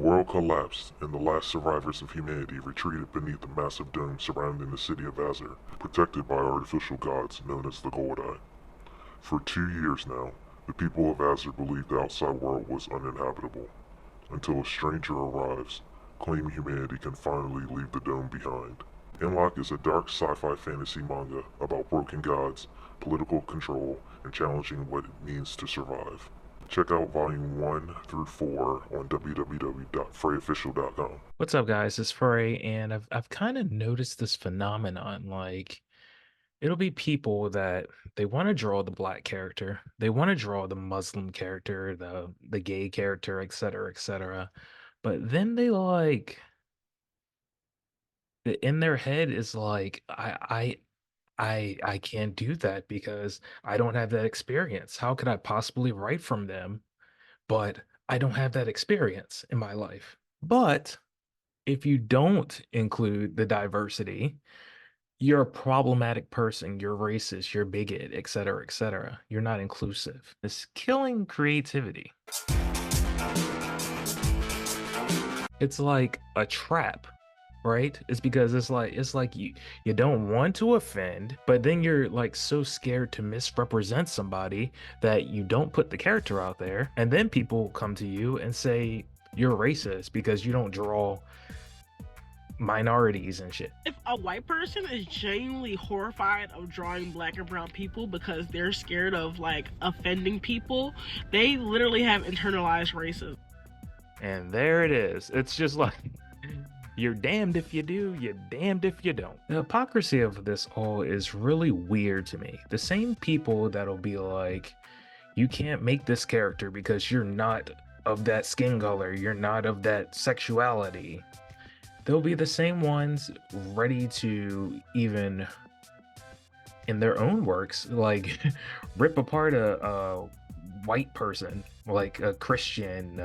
world collapsed, and the last survivors of humanity retreated beneath the massive dome surrounding the city of Azure, protected by artificial gods known as the Gold Eye. For 2 years now, the people of Azure believed the outside world was uninhabitable, until a stranger arrives, claiming humanity can finally leave the dome behind. ENDLOCKE is a dark sci-fi fantasy manga about broken gods, political control, and challenging what it means to survive. Check out volume 1 through 4 on www.freyofficial.com. What's up, guys? It's Frey, and I've kind of noticed this phenomenon. Like, it'll be people that they want to draw the black character, they want to draw the Muslim character, the gay character, etc., etc. But then they like in their head is like, I can't do that because I don't have that experience. How could I possibly write from them? But I don't have that experience in my life. But if you don't include the diversity, you're a problematic person, you're racist, you're bigot, et cetera, et cetera. You're not inclusive. It's killing creativity. It's like a trap, right? It's because it's like you don't want to offend, but then you're like so scared to misrepresent somebody that you don't put the character out there, and then people come to you and say you're racist because you don't draw minorities and shit. If a white person is genuinely horrified of drawing black and brown people because they're scared of like offending people, they literally have internalized racism. And there it is. It's just like you're damned if you do, you're damned if you don't. The hypocrisy of this all is really weird to me. The same people that'll be like, you can't make this character because you're not of that skin color, you're not of that sexuality. They'll be the same ones ready to even in their own works like rip apart a white person, like a Christian,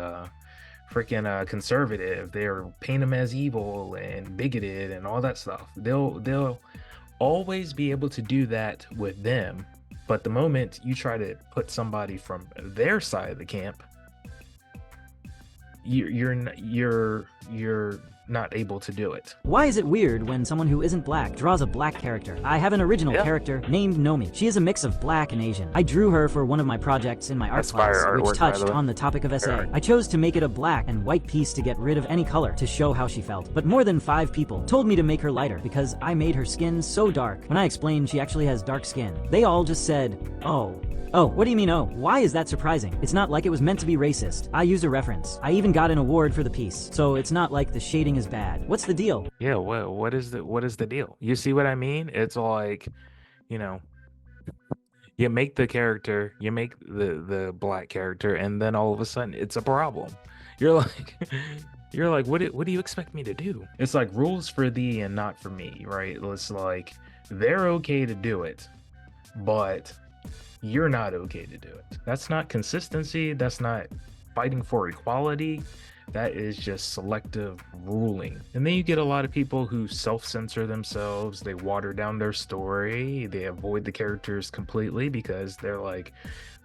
freaking conservative. They'll paint them as evil and bigoted and all that stuff. They'll always be able to do that with them, but the moment you try to put somebody from their side of the camp, you're not able to do it. Why is it weird when someone who isn't black draws a black character? I have an original character named Nomi. She is a mix of black and Asian. I drew her for one of my projects in my art class, which touched on the topic of SA. I chose to make it a black and white piece to get rid of any color to show how she felt. But more than 5 people told me to make her lighter because I made her skin so dark. When I explained she actually has dark skin, they all just said, Oh, what do you mean, oh? Why is that surprising? It's not like it was meant to be racist. I used a reference. I even got an award for the piece, so it's not like the shading is bad. What's the deal? Yeah, what is the deal? You see what I mean? It's like, you know, you make the character, you make the black character, and then all of a sudden it's a problem. You're like you're like, what do you expect me to do? It's like rules for thee and not for me, right? It's like they're okay to do it, but you're not okay to do it. That's not consistency. That's not fighting for equality. That is just selective ruling. And then you get a lot of people who self-censor themselves. They water down their story. They avoid the characters completely because they're like,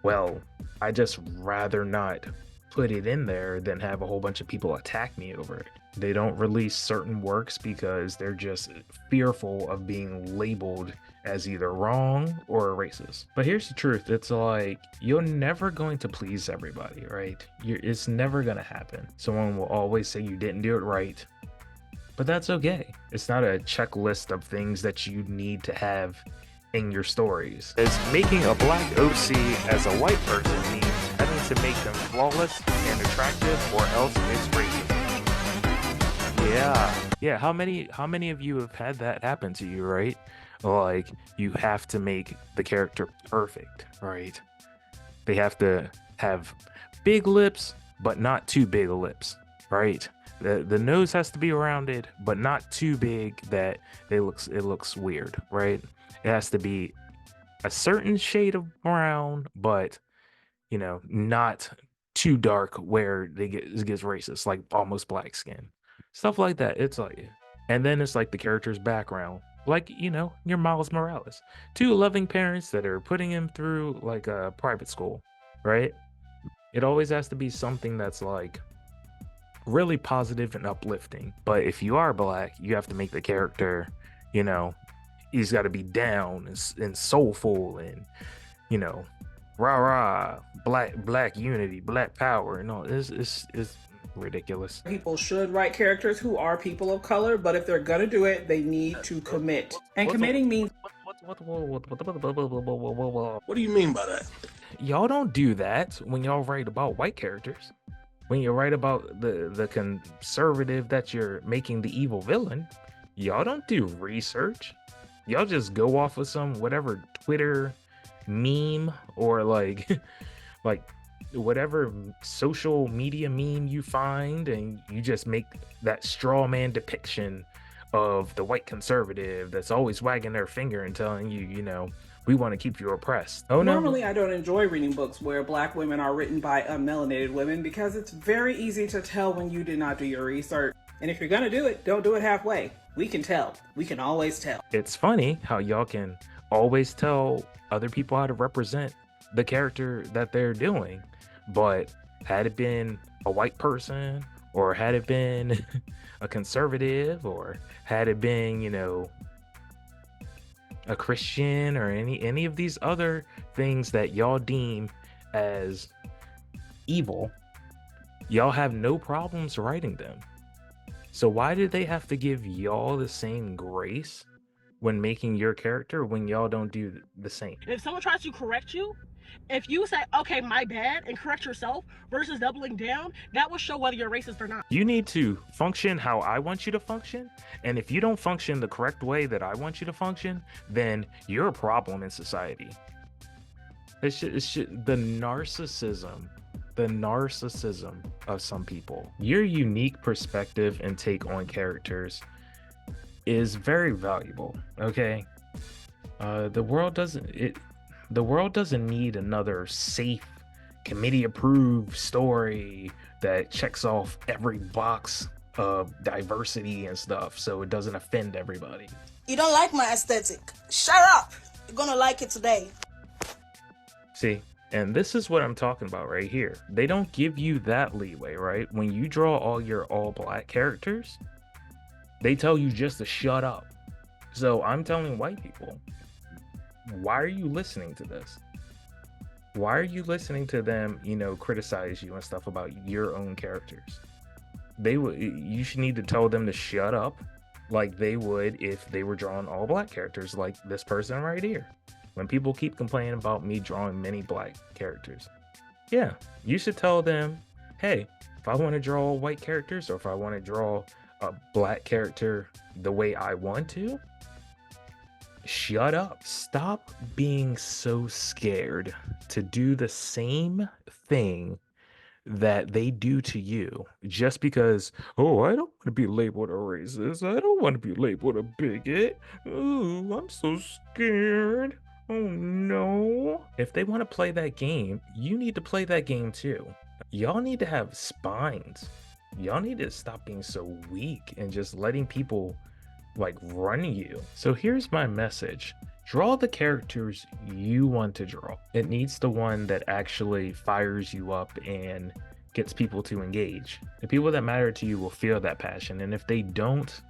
well, I just rather not put it in there than have a whole bunch of people attack me over it. They don't release certain works because they're just fearful of being labeled as either wrong or a racist. But here's the truth. It's like, you're never going to please everybody, right? It's never going to happen. Someone will always say you didn't do it right, but that's okay. It's not a checklist of things that you need to have in your stories. As making a black OC as a white person means having to make them flawless and attractive, or else it's racist. Yeah. How many of you have had that happen to you, right? Like, you have to make the character perfect, right? They have to have big lips, but not too big lips, right? The nose has to be rounded, but not too big that it looks weird, right? It has to be a certain shade of brown, but not too dark where it gets racist, like almost black skin, stuff like that. It's like, and then it's like the character's background, like your Miles Morales, 2 loving parents that are putting him through like a private school, right? It always has to be something that's like really positive and uplifting. But if you are black, you have to make the character, you know, he's got to be down and soulful and, you know, rah rah, black unity, black power. No, it's ridiculous. People should write characters who are people of color, but if they're gonna do it, they need to commit. And committing means. What do you mean by that? Y'all don't do that when y'all write about white characters. When you write about the conservative that you're making the evil villain, y'all don't do research. Y'all just go off of some whatever Twitter meme or like whatever social media meme you find, and you just make that straw man depiction of the white conservative that's always wagging their finger and telling you, you know, we want to keep you oppressed. Oh no. Normally, I don't enjoy reading books where black women are written by unmelanated women because it's very easy to tell when you did not do your research. And if you're gonna do it, don't do it halfway. We can tell. We can always tell. It's funny how y'all can always tell other people how to represent the character that they're doing, but had it been a white person, or had it been a conservative, or had it been, you know, a Christian, or any of these other things that y'all deem as evil, y'all have no problems writing them. So why did they have to give y'all the same grace when making your character when y'all don't do the same? If someone tries to correct you, if you say, okay, my bad, and correct yourself versus doubling down, that will show whether you're racist or not. You need to function how I want you to function. And if you don't function the correct way that I want you to function, then you're a problem in society. It's the narcissism of some people. Your unique perspective and take on characters is very valuable. Okay, the world doesn't need another safe, committee-approved story that checks off every box of diversity and stuff, so it doesn't offend everybody. You don't like my aesthetic? Shut up! You're gonna like it today. See, and this is what I'm talking about right here. They don't give you that leeway, right? When you draw all your all-black characters, they tell you just to shut up. So I'm telling white people, why are you listening to this? Why are you listening to them, you know, criticize you and stuff about your own characters? You should need to tell them to shut up like they would if they were drawing all black characters, like this person right here. When people keep complaining about me drawing many black characters, yeah, you should tell them, hey, if I want to draw white characters, or if I want to draw a black character the way I want to, shut up. Stop being so scared to do the same thing that they do to you just because, oh, I don't want to be labeled a racist. I don't want to be labeled a bigot. Ooh, I'm so scared. Oh no. If they want to play that game, you need to play that game too. Y'all need to have spines. Y'all need to stop being so weak and just letting people like run you. So here's my message. Draw the characters you want to draw. It needs the one that actually fires you up and gets people to engage. The people that matter to you will feel that passion, and if they don't,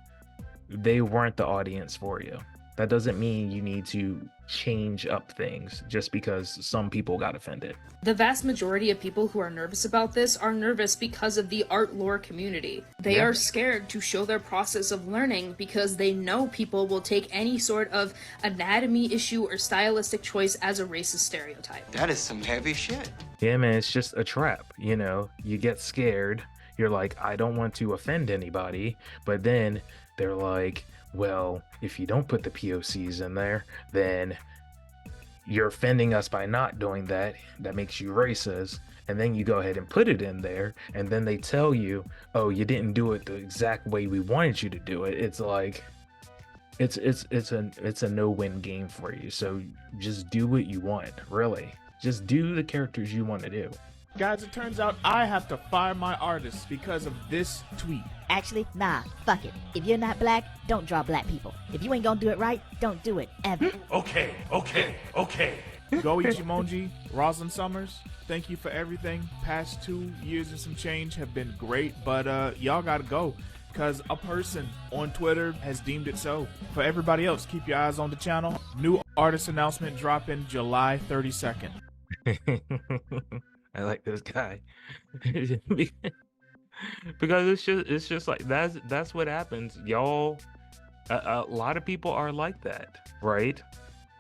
they weren't the audience for you. That doesn't mean you need to change up things just because some people got offended. The vast majority of people who are nervous about this are nervous because of the art lore community. They are scared to show their process of learning because they know people will take any sort of anatomy issue or stylistic choice as a racist stereotype. That is some heavy shit. Yeah, man, it's just a trap. You know, you get scared. You're like, I don't want to offend anybody. But then they're like, well, if you don't put the POCs in there, then you're offending us by not doing that. That makes you racist. And then you go ahead and put it in there, and then they tell you, oh, you didn't do it the exact way we wanted you to do it. It's like, it's a no-win game for you. So just do what you want, really. Just do the characters you want to do. Guys, it turns out I have to fire my artist because of this tweet. Actually, nah, fuck it. If you're not black, don't draw black people. If you ain't gonna do it right, don't do it, ever. Okay. Go Ichimonji, Rosalind Summers. thank you for everything. Past 2 years and some change have been great, but y'all gotta go, because a person on Twitter has deemed it so. For everybody else, keep your eyes on the channel. New artist announcement dropping July 32nd. I like this guy. Because it's just like that's what happens, y'all. A lot of people are like that, right?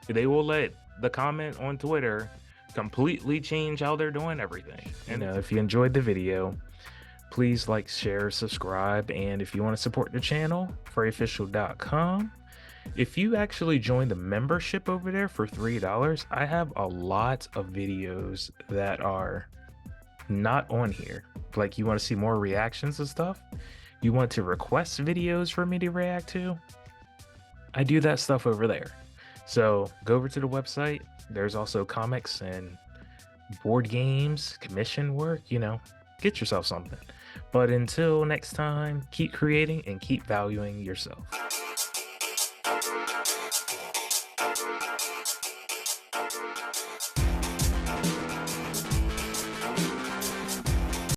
They will let the comment on Twitter completely change how they're doing everything. And if you enjoyed the video, please like, share, subscribe, and if you want to support the channel, furryofficial.com. If you actually join the membership over there for $3, I have a lot of videos that are not on here. Like, you want to see more reactions and stuff, you want to request videos for me to react to, I do that stuff over there. So go over to the website. There's also comics and board games, commission work, get yourself something. But until next time, keep creating and keep valuing yourself.